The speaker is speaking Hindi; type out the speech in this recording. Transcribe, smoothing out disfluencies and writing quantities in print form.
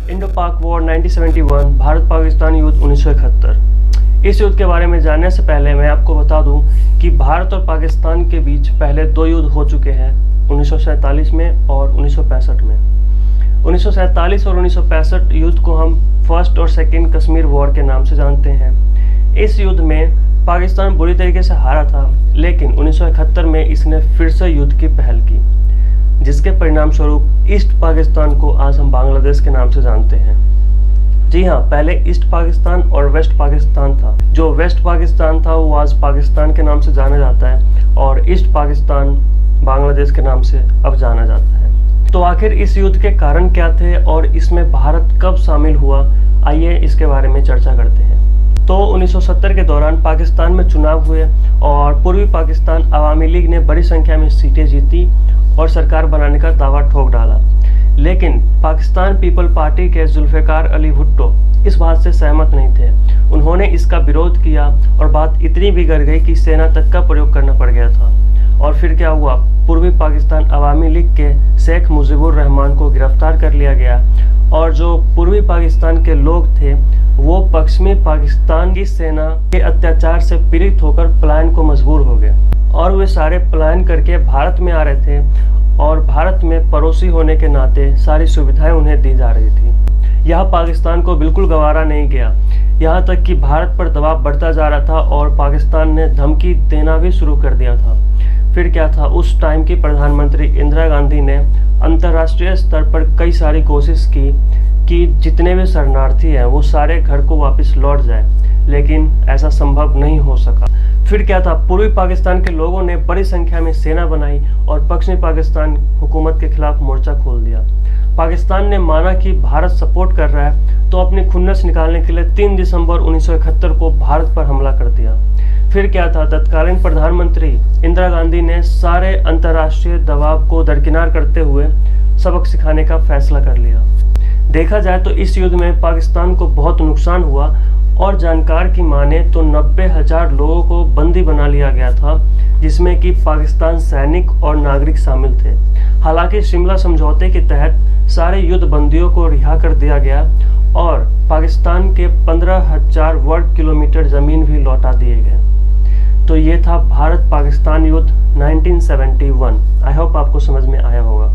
इंडो पाक वॉर 1971, भारत पाकिस्तान युद्ध 1971। इस युद्ध के बारे में जानने से पहले मैं आपको बता दूं कि भारत और पाकिस्तान के बीच पहले दो युद्ध हो चुके हैं, 1947 में और 1965 में। 1947 और 1965 युद्ध को हम फर्स्ट और सेकेंड कश्मीर वॉर के नाम से जानते हैं। इस युद्ध में पाकिस्तान बुरी तरीके से हारा था, लेकिन 1971 में इसने फिर से युद्ध की पहल की, जिसके परिणाम स्वरूप ईस्ट पाकिस्तान को आज हम बांग्लादेश के नाम से जानते हैं। जी हाँ, पहले ईस्ट पाकिस्तान और वेस्ट पाकिस्तान था। जो वेस्ट पाकिस्तान था वो आज पाकिस्तान के नाम से जाना जाता है और ईस्ट पाकिस्तान बांग्लादेश के नाम से अब जाना जाता है। तो आखिर इस युद्ध के कारण क्या थे और इसमें भारत कब शामिल हुआ, आइए इसके बारे में चर्चा करते हैं। तो 1970 के दौरान पाकिस्तान में चुनाव हुए और पूर्वी पाकिस्तान अवामी लीग ने बड़ी संख्या में सीटें जीती और सरकार बनाने का दावा ठोक डाला। लेकिन पाकिस्तान पीपल पार्टी के जुल्फ़िकार अली भुट्टो इस बात से सहमत नहीं थे। उन्होंने इसका विरोध किया और बात इतनी बिगड़ गई कि सेना तक का प्रयोग करना पड़ गया था। और फिर क्या हुआ, पूर्वी पाकिस्तान अवामी लीग के शेख मुजीबुर रहमान को गिरफ्तार कर लिया गया और जो पूर्वी पाकिस्तान के लोग थे वो पश्चिमी पाकिस्तान की सेना के अत्याचार से पीड़ित होकर पलायन को मजबूर हो गए और वे सारे पलायन करके भारत में आ रहे थे और भारत में पड़ोसी होने के नाते सारी सुविधाएं उन्हें दी जा रही थी। यह पाकिस्तान को बिल्कुल गवारा नहीं गया, यहाँ तक कि भारत पर दबाव बढ़ता जा रहा था और पाकिस्तान ने धमकी देना भी शुरू कर दिया था। फिर क्या था, उस टाइम की प्रधानमंत्री इंदिरा गांधी ने अंतर्राष्ट्रीय स्तर पर कई सारी कोशिश की कि जितने भी शरणार्थी हैं वो सारे घर को वापस लौट जाए, लेकिन ऐसा संभव नहीं हो सका। फिर क्या था, पूर्वी पाकिस्तान के लोगों ने बड़ी संख्या में सेना बनाई और पश्चिमी पाकिस्तान हुकूमत के खिलाफ मोर्चा खोल दिया। पाकिस्तान ने माना कि भारत सपोर्ट कर रहा है तो अपनी खुन्नस निकालने के लिए 3 दिसंबर 1971 को भारत पर हमला कर दिया। फिर क्या था, तत्कालीन प्रधानमंत्री इंदिरा गांधी ने सारे अंतर्राष्ट्रीय दबाव को दरकिनार करते हुए सबक सिखाने का फैसला कर लिया। देखा जाए तो इस युद्ध में पाकिस्तान को बहुत नुकसान हुआ और जानकार की माने तो 90,000 लोगों को बंदी बना लिया गया था, जिसमें कि पाकिस्तान सैनिक और नागरिक शामिल थे। हालांकि शिमला समझौते के तहत सारे युद्ध बंदियों को रिहा कर दिया गया और पाकिस्तान के 15,000 वर्ग किलोमीटर जमीन भी लौटा दिए गए। तो ये था भारत पाकिस्तान युद्ध 1971। आई होप आपको समझ में आया होगा।